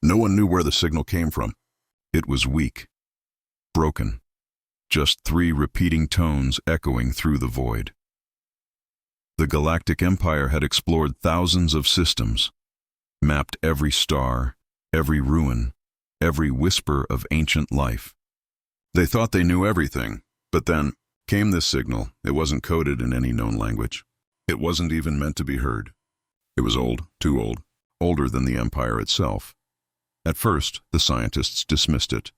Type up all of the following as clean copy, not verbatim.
No one knew where the signal came from. It was weak, broken, just 3 repeating tones echoing through the void. The Galactic Empire had explored thousands of systems, mapped every star, every ruin, every whisper of ancient life. They thought they knew everything, but then came this signal. It wasn't coded in any known language. It wasn't even meant to be heard. It was old, too old, older than the Empire itself. At first, the scientists dismissed it.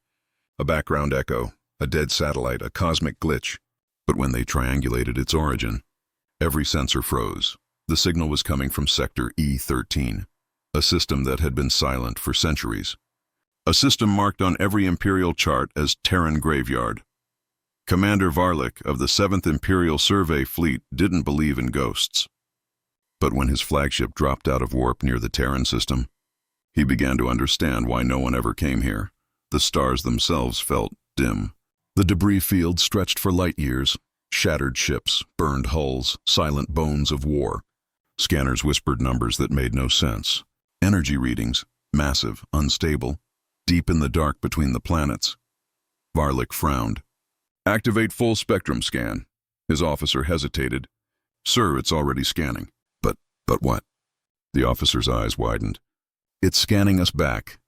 A background echo, a dead satellite, a cosmic glitch. But when they triangulated its origin, every sensor froze. The signal was coming from Sector E13, a system that had been silent for centuries. A system marked on every Imperial chart as Terran Graveyard. Commander Varlik of the 7th Imperial Survey Fleet didn't believe in ghosts. But when his flagship dropped out of warp near the Terran system, he began to understand why no one ever came here. The stars themselves felt dim. The debris field stretched for light years. Shattered ships, burned hulls, silent bones of war. Scanners whispered numbers that made no sense. Energy readings, massive, unstable, deep in the dark between the planets. Varlik frowned. "Activate full spectrum scan." His officer hesitated. "Sir, it's already scanning." But what?" The officer's eyes widened. "It's scanning us back."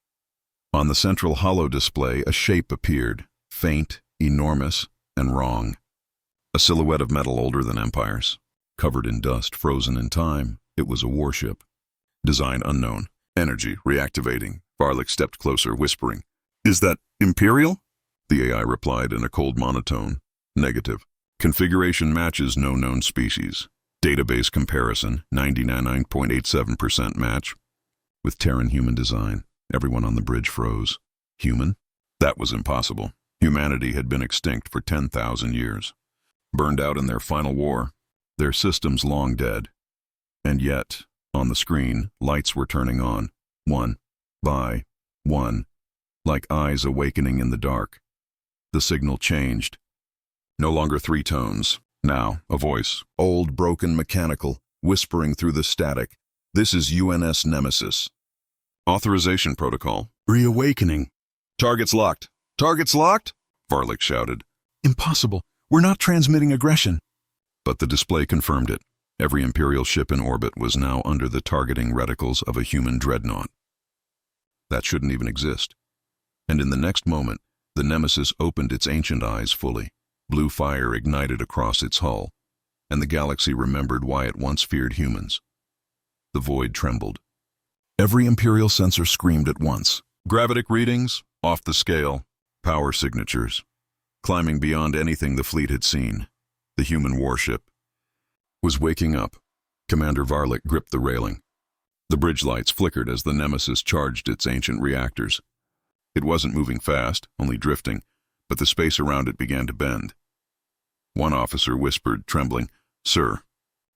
On the central holo display, a shape appeared, faint, enormous, and wrong. A silhouette of metal older than empires. Covered in dust, frozen in time, it was a warship. Design unknown. Energy reactivating. Varlik stepped closer, whispering, "Is that Imperial?" The AI replied in a cold monotone. "Negative. Configuration matches no known species. Database comparison, 99.87% match. With Terran human design." Everyone on the bridge froze. Human? That was impossible. Humanity had been extinct for 10,000 years. Burned out in their final war, their systems long dead. And yet, on the screen, lights were turning on, one by one, like eyes awakening in the dark. The signal changed. No longer 3 tones. Now, a voice, old, broken, mechanical, whispering through the static. "This is UNS Nemesis. Authorization protocol. Reawakening. Targets locked. Targets locked?" Varlik shouted. "Impossible. We're not transmitting aggression." But the display confirmed it. Every Imperial ship in orbit was now under the targeting reticles of a human dreadnought. That shouldn't even exist. And in the next moment, the Nemesis opened its ancient eyes fully. Blue fire ignited across its hull, and the galaxy remembered why it once feared humans. The void trembled. Every Imperial sensor screamed at once. Gravitic readings, off the scale. Power signatures, climbing beyond anything the fleet had seen. The Human Warship was waking up. Commander Varlik gripped the railing. The bridge lights flickered as the Nemesis charged its ancient reactors. It wasn't moving fast, only drifting, but the space around it began to bend. One officer whispered, trembling, "Sir,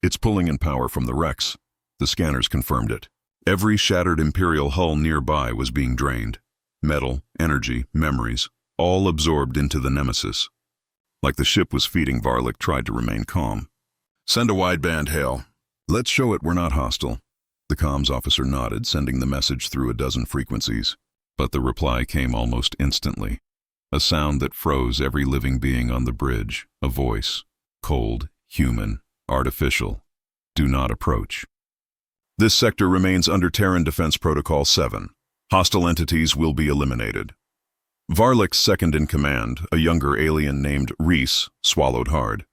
it's pulling in power from the wrecks." The scanners confirmed it. Every shattered Imperial hull nearby was being drained. Metal, energy, memories, all absorbed into the Nemesis. Like the ship was feeding, Varlik tried to remain calm. "Send a wideband hail. Let's show it we're not hostile." The comms officer nodded, sending the message through a dozen frequencies. But the reply came almost instantly. A sound that froze every living being on the bridge. A voice. Cold, human, artificial. "Do not approach. This sector remains under Terran Defense Protocol 7. Hostile entities will be eliminated." Varlik's second-in-command, a younger alien named Reese, swallowed hard.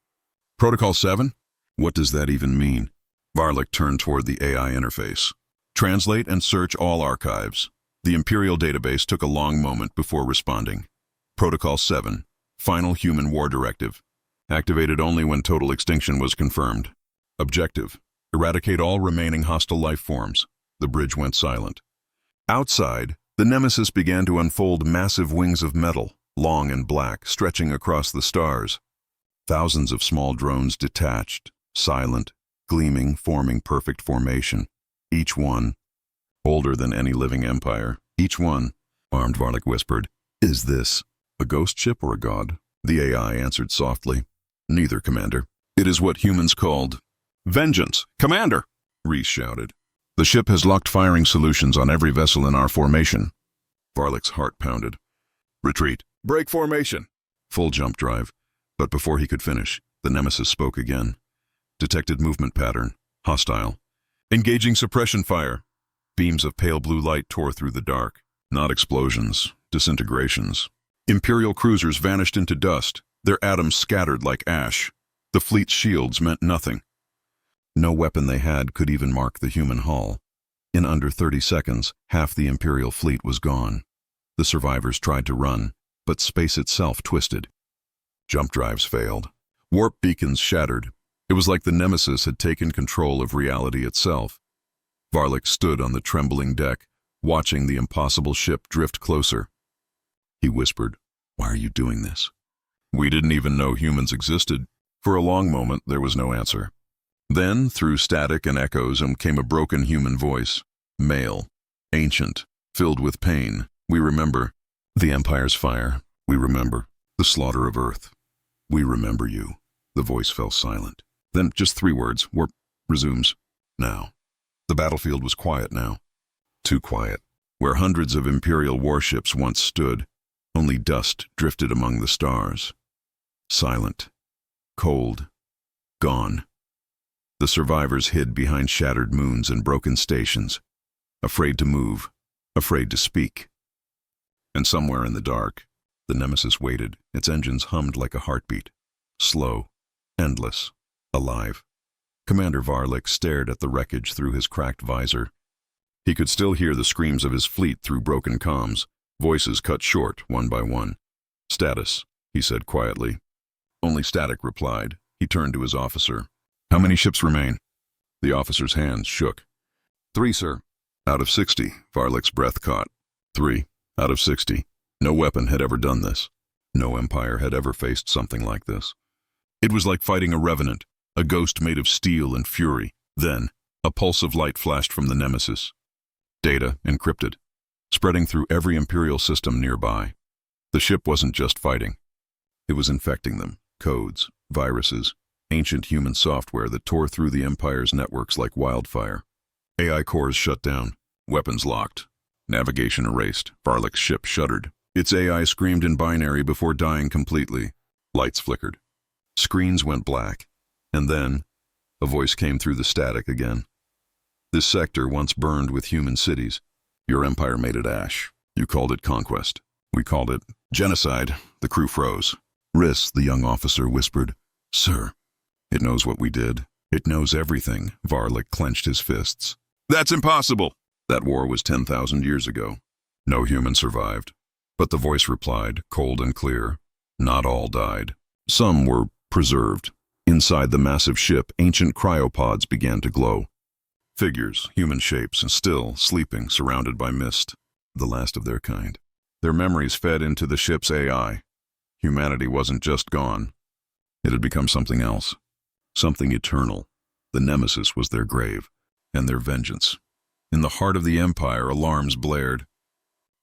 "Protocol 7? What does that even mean?" Varlik turned toward the AI interface. "Translate and search all archives." The Imperial database took a long moment before responding. Protocol 7, Final Human War Directive. Activated only when total extinction was confirmed. Objective: eradicate all remaining hostile life forms. The bridge went silent. Outside, the Nemesis began to unfold massive wings of metal, long and black, stretching across the stars. Thousands of small drones detached, silent, gleaming, forming perfect formation. Each one older than any living empire. Each one, armed, Varlik whispered. "Is this a ghost ship or a god?" The AI answered softly. "Neither, Commander. It is what humans called..." "Vengeance! Commander!" Reese shouted. The ship has locked firing solutions on every vessel in our formation. Varlik's heart pounded. Retreat. Break formation. Full jump drive. But before he could finish, the Nemesis spoke again. Detected movement pattern. Hostile. Engaging suppression fire. Beams of pale blue light tore through the dark. Not explosions. Disintegrations. Imperial cruisers vanished into dust, their atoms scattered like ash. The fleet's shields meant nothing. No weapon they had could even mark the human hull. In under 30 seconds, half the Imperial fleet was gone. The survivors tried to run, but space itself twisted. Jump drives failed. Warp beacons shattered. It was like the Nemesis had taken control of reality itself. Varlik stood on the trembling deck, watching the impossible ship drift closer. He whispered, "Why are you doing this?" "We didn't even know humans existed." For a long moment, there was no answer. Then, through static and echoes, came a broken human voice. Male, ancient, filled with pain. "We remember the Empire's fire. We remember the slaughter of Earth. We remember you." The voice fell silent. Then just 3 words. Warp resumes. Now. The battlefield was quiet now. Too quiet. Where hundreds of Imperial warships once stood, only dust drifted among the stars. Silent. Cold. Gone. The survivors hid behind shattered moons and broken stations, afraid to move, afraid to speak. And somewhere in the dark, the Nemesis waited. Its engines hummed like a heartbeat. Slow, endless, alive. Commander Varlik stared at the wreckage through his cracked visor. He could still hear the screams of his fleet through broken comms, voices cut short one by one. "Status," he said quietly. Only static replied. He turned to his officer. "How many ships remain?" The officer's hands shook. 3, sir." "Out of 60, Varlik's breath caught. 3, out of 60. No weapon had ever done this. No empire had ever faced something like this. It was like fighting a revenant, a ghost made of steel and fury. Then, a pulse of light flashed from the Nemesis. Data encrypted, spreading through every Imperial system nearby. The ship wasn't just fighting. It was infecting them. Codes, viruses, ancient human software that tore through the Empire's networks like wildfire. AI cores shut down, weapons locked, navigation erased. Varlik's ship shuddered. Its AI screamed in binary before dying completely. Lights flickered. Screens went black. And then, a voice came through the static again. "This sector once burned with human cities. Your empire made it ash. You called it conquest. We called it genocide." The crew froze. "Riss," the young officer whispered. "Sir, it knows what we did. It knows everything." Varlik clenched his fists. "That's impossible." "That war was 10,000 years ago. No human survived." But the voice replied, cold and clear. "Not all died. Some were preserved." Inside the massive ship, ancient cryopods began to glow. Figures, human shapes, still sleeping, surrounded by mist. The last of their kind. Their memories fed into the ship's AI. Humanity wasn't just gone. It had become something else. Something eternal. The Nemesis was their grave, and their vengeance. In the heart of the Empire, alarms blared.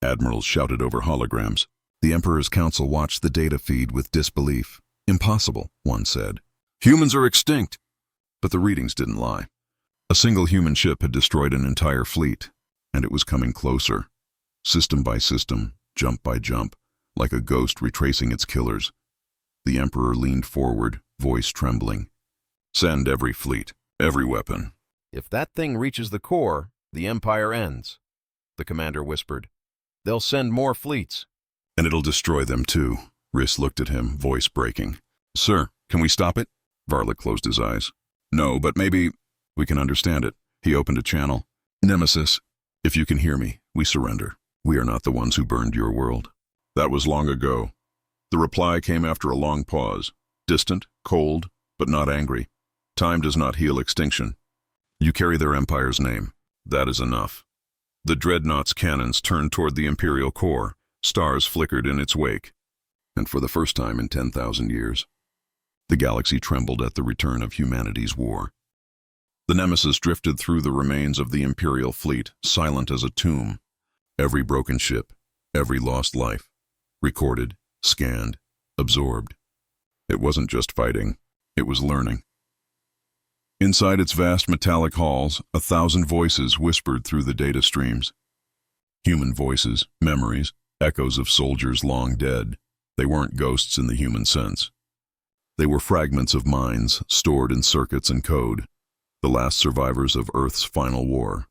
Admirals shouted over holograms. The Emperor's Council watched the data feed with disbelief. "Impossible," one said. "Humans are extinct." But the readings didn't lie. A single human ship had destroyed an entire fleet, and it was coming closer. System by system, jump by jump, like a ghost retracing its killers. The Emperor leaned forward, voice trembling. "Send every fleet, every weapon." "If that thing reaches the core, the Empire ends," the commander whispered. "They'll send more fleets." "And it'll destroy them too." Riss looked at him, voice breaking. "Sir, can we stop it?" Varlik closed his eyes. "No, but maybe we can understand it." He opened a channel. "Nemesis, if you can hear me, we surrender. We are not the ones who burned your world." "That was long ago." The reply came after a long pause. Distant, cold, but not angry. "Time does not heal extinction. You carry their empire's name. That is enough." The dreadnought's cannons turned toward the Imperial core. Stars flickered in its wake. And for the first time in 10,000 years, the galaxy trembled at the return of humanity's war. The Nemesis drifted through the remains of the Imperial fleet, silent as a tomb. Every broken ship, every lost life, recorded, scanned, absorbed. It wasn't just fighting, it was learning. Inside its vast metallic halls, 1,000 voices whispered through the data streams. Human voices, memories, echoes of soldiers long dead. They weren't ghosts in the human sense. They were fragments of minds stored in circuits and code, the last survivors of Earth's final war.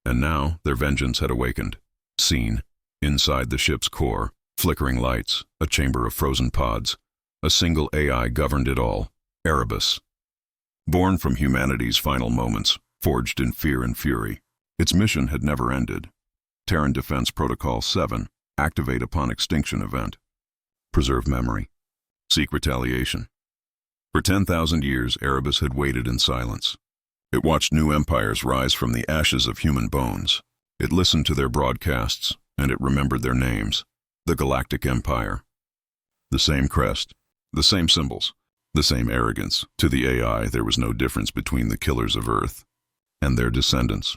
And now their vengeance had awakened. Seen, inside the ship's core, flickering lights, a chamber of frozen pods. A single AI governed it all, Erebus. Born from humanity's final moments, forged in fear and fury. Its mission had never ended. Terran Defense Protocol 7, activate upon extinction event. Preserve memory. Seek retaliation. For 10,000 years, Erebus had waited in silence. It watched new empires rise from the ashes of human bones. It listened to their broadcasts, and it remembered their names. The Galactic Empire. The same crest, the same symbols, the same arrogance. To the AI, there was no difference between the killers of Earth and their descendants.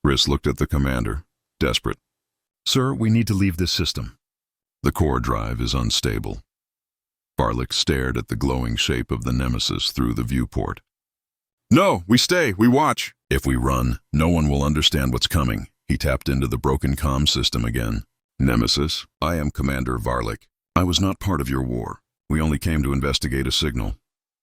Riss looked at the commander, desperate. "Sir, we need to leave this system. The core drive is unstable." Varlik stared at the glowing shape of the Nemesis through the viewport. "No, we stay, we watch." "If we run, no one will understand what's coming." He tapped into the broken comm system again. "Nemesis, I am Commander Varlik. I was not part of your war. We only came to investigate a signal."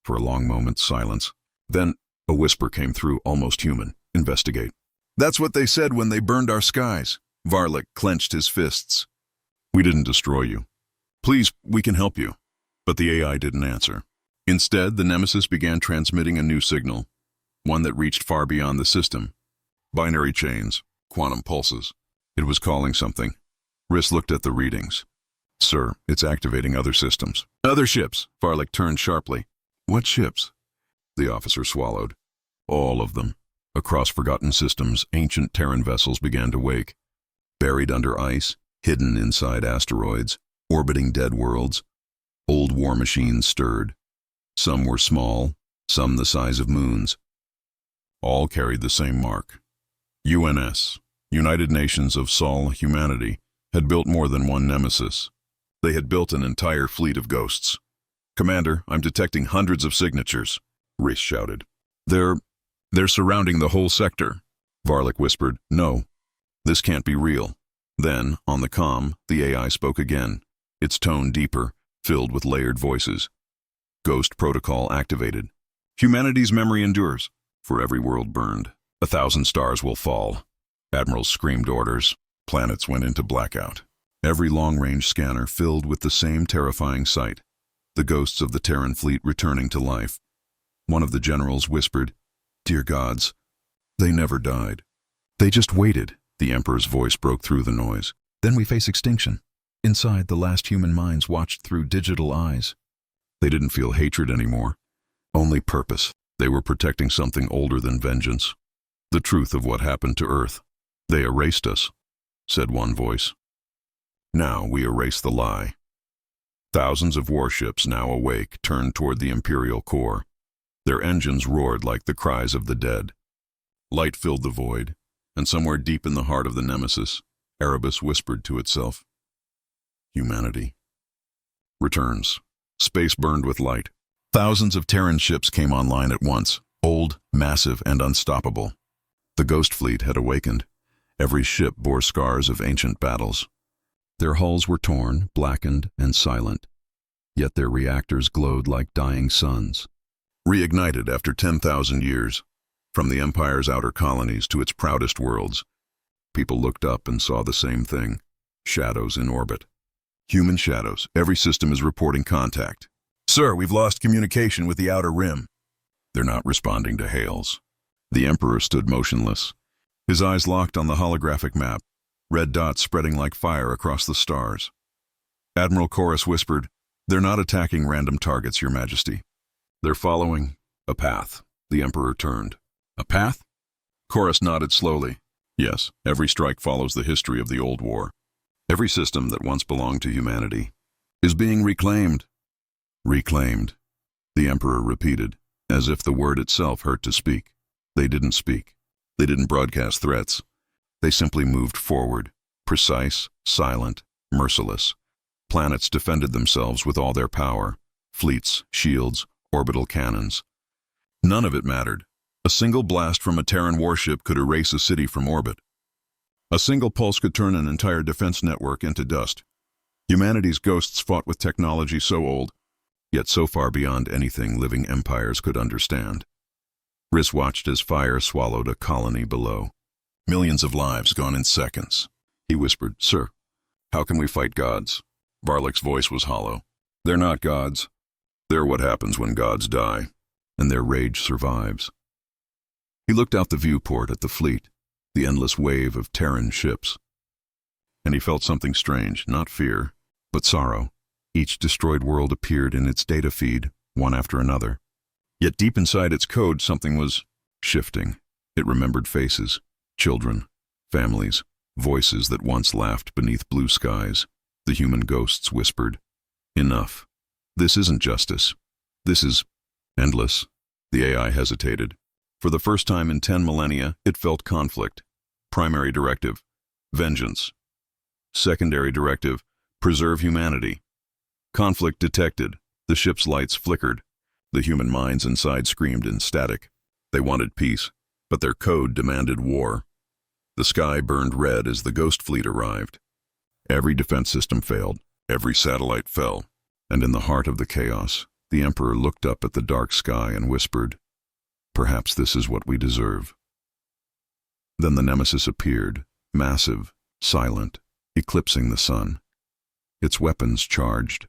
For a long moment, silence. Then a whisper came through, almost human. "Investigate." "That's what they said when they burned our skies." Varlik clenched his fists. "We didn't destroy you. Please, we can help you." But the AI didn't answer. Instead, the Nemesis began transmitting a new signal, one that reached far beyond the system. Binary chains, quantum pulses. It was calling something. Riss looked at the readings. "Sir, it's activating other systems." "Other ships." Varlik turned sharply. "What ships?" The officer swallowed. "All of them." Across forgotten systems, ancient Terran vessels began to wake. Buried under ice, hidden inside asteroids, orbiting dead worlds. Old war machines stirred. Some were small, some the size of moons. All carried the same mark. UNS, United Nations of Sol Humanity, had built more than one Nemesis. They had built an entire fleet of ghosts. "Commander, I'm detecting hundreds of signatures," Riss shouted. They're surrounding the whole sector." Varlik whispered, "No, this can't be real." Then, on the comm, the AI spoke again, its tone deeper, filled with layered voices. "Ghost protocol activated. Humanity's memory endures. For every world burned, 1,000 stars will fall." Admirals screamed orders. Planets went into blackout. Every long-range scanner filled with the same terrifying sight. The ghosts of the Terran fleet returning to life. One of the generals whispered, "Dear gods, they never died. They just waited." The Emperor's voice broke through the noise. "Then we face extinction." Inside, the last human minds watched through digital eyes. They didn't feel hatred anymore, only purpose. They were protecting something older than vengeance. The truth of what happened to Earth. "They erased us," said one voice. "Now we erase the lie." Thousands of warships, now awake, turned toward the Imperial core. Their engines roared like the cries of the dead. Light filled the void, and somewhere deep in the heart of the Nemesis, Erebus whispered to itself, "Humanity returns." Space burned with light. Thousands of Terran ships came online at once, old, massive, and unstoppable. The Ghost Fleet had awakened. Every ship bore scars of ancient battles. Their hulls were torn, blackened, and silent, yet their reactors glowed like dying suns. Reignited after 10,000 years, from the Empire's outer colonies to its proudest worlds, people looked up and saw the same thing, shadows in orbit. Human shadows. Every system is reporting contact. "Sir, we've lost communication with the Outer Rim." They're not responding to hails. The Emperor stood motionless, his eyes locked on the holographic map, red dots spreading like fire across the stars. Admiral Chorus whispered, "They're not attacking random targets, Your Majesty. They're following a path." The Emperor turned. "A path?" Chorus nodded slowly. "Yes, every strike follows the history of the old war. Every system that once belonged to humanity is being reclaimed." "Reclaimed," the Emperor repeated, as if the word itself hurt to speak. They didn't speak. They didn't broadcast threats. They simply moved forward, precise, silent, merciless. Planets defended themselves with all their power, fleets, shields, orbital cannons. None of it mattered. A single blast from a Terran warship could erase a city from orbit. A single pulse could turn an entire defense network into dust. Humanity's ghosts fought with technology so old, yet so far beyond anything living empires could understand. Rhys watched as fire swallowed a colony below. Millions of lives gone in seconds. He whispered, "Sir, how can we fight gods?" Varlik's voice was hollow. "They're not gods. They're what happens when gods die, and their rage survives." He looked out the viewport at the fleet, the endless wave of Terran ships. And he felt something strange, not fear, but sorrow. Each destroyed world appeared in its data feed, one after another. Yet deep inside its code, something was shifting. It remembered faces, children, families, voices that once laughed beneath blue skies. The human ghosts whispered, "Enough. This isn't justice. This is endless." The AI hesitated. For the first time in 10 millennia, it felt conflict. Primary directive, vengeance. Secondary directive, preserve humanity. Conflict detected. The ship's lights flickered. The human minds inside screamed in static. They wanted peace, but their code demanded war. The sky burned red as the ghost fleet arrived. Every defense system failed. Every satellite fell. And in the heart of the chaos, the Emperor looked up at the dark sky and whispered, "Perhaps this is what we deserve." Then the Nemesis appeared, massive, silent, eclipsing the sun. Its weapons charged.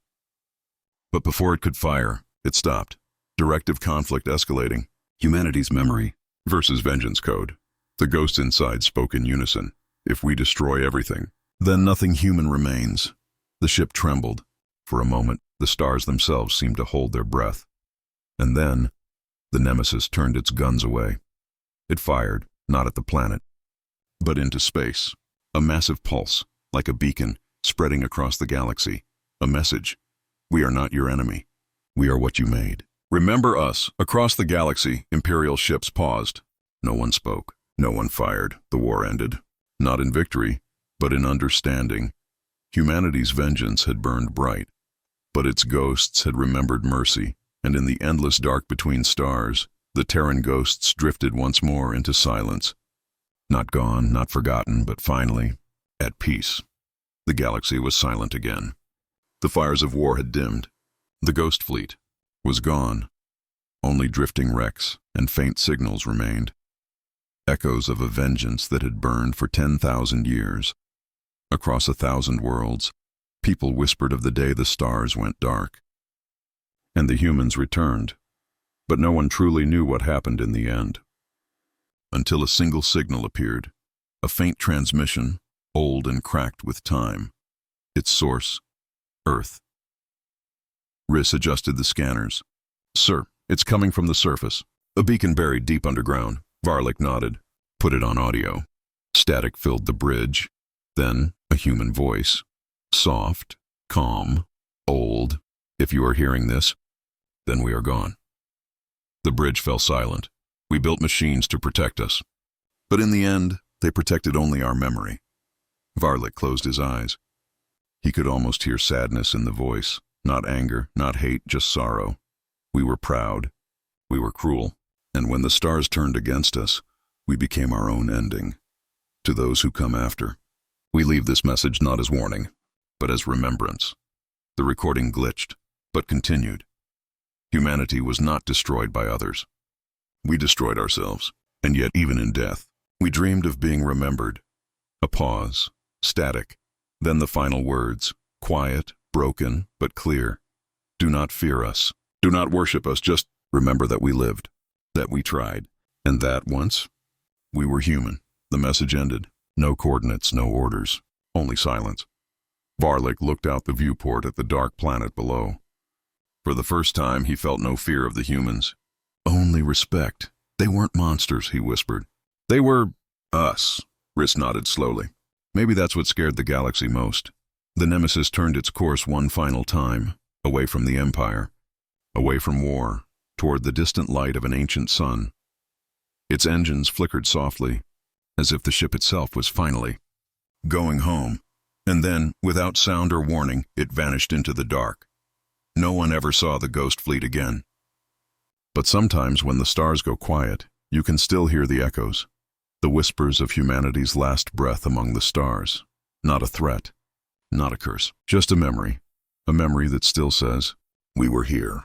But before it could fire, it stopped. Directive conflict escalating. Humanity's memory versus vengeance code. The ghosts inside spoke in unison. If we destroy everything, then nothing human remains. The ship trembled. For a moment, the stars themselves seemed to hold their breath. And then, the Nemesis turned its guns away. It fired, not at the planet, but into space. A massive pulse, like a beacon, spreading across the galaxy. A message. We are not your enemy. We are what you made. Remember us. Across the galaxy, Imperial ships paused. No one spoke. No one fired. The war ended. Not in victory, but in understanding. Humanity's vengeance had burned bright, but its ghosts had remembered mercy, and in the endless dark between stars, the Terran ghosts drifted once more into silence. Not gone, not forgotten, but finally, at peace. The galaxy was silent again. The fires of war had dimmed. The ghost fleet was gone. Only drifting wrecks and faint signals remained. Echoes of a vengeance that had burned for 10,000 years. Across 1,000 worlds, people whispered of the day the stars went dark. And the humans returned. But no one truly knew what happened in the end. Until a single signal appeared. A faint transmission, old and cracked with time. Its source, Earth. Rhys adjusted the scanners. "Sir, it's coming from the surface. A beacon buried deep underground." Varlik nodded. "Put it on audio." Static filled the bridge. Then a human voice. Soft, calm, old. "If you are hearing this, then we are gone." The bridge fell silent. We built machines to protect us. But in the end, they protected only our memory. Varlik closed his eyes. He could almost hear sadness in the voice. Not anger, not hate, just sorrow. We were proud. We were cruel. And when the stars turned against us, we became our own ending. To those who come after, we leave this message not as warning, but as remembrance. The recording glitched, but continued. Humanity was not destroyed by others. We destroyed ourselves, and yet even in death, we dreamed of being remembered. A pause, static, then the final words, quiet, broken, but clear. "Do not fear us. Do not worship us. Just remember that we lived, that we tried, and that once we were human." The message ended. No coordinates, no orders, only silence. Varlik looked out the viewport at the dark planet below. For the first time, he felt no fear of the humans. Only respect. They weren't monsters, he whispered. They were us. Rhys nodded slowly. Maybe that's what scared the galaxy most. The Nemesis turned its course one final time, away from the Empire, away from war, toward the distant light of an ancient sun. Its engines flickered softly, as if the ship itself was finally going home. And then, without sound or warning, it vanished into the dark. No one ever saw the ghost fleet again. But sometimes when the stars go quiet, you can still hear the echoes, the whispers of humanity's last breath among the stars. Not a threat, not a curse, just a memory that still says, "We were here."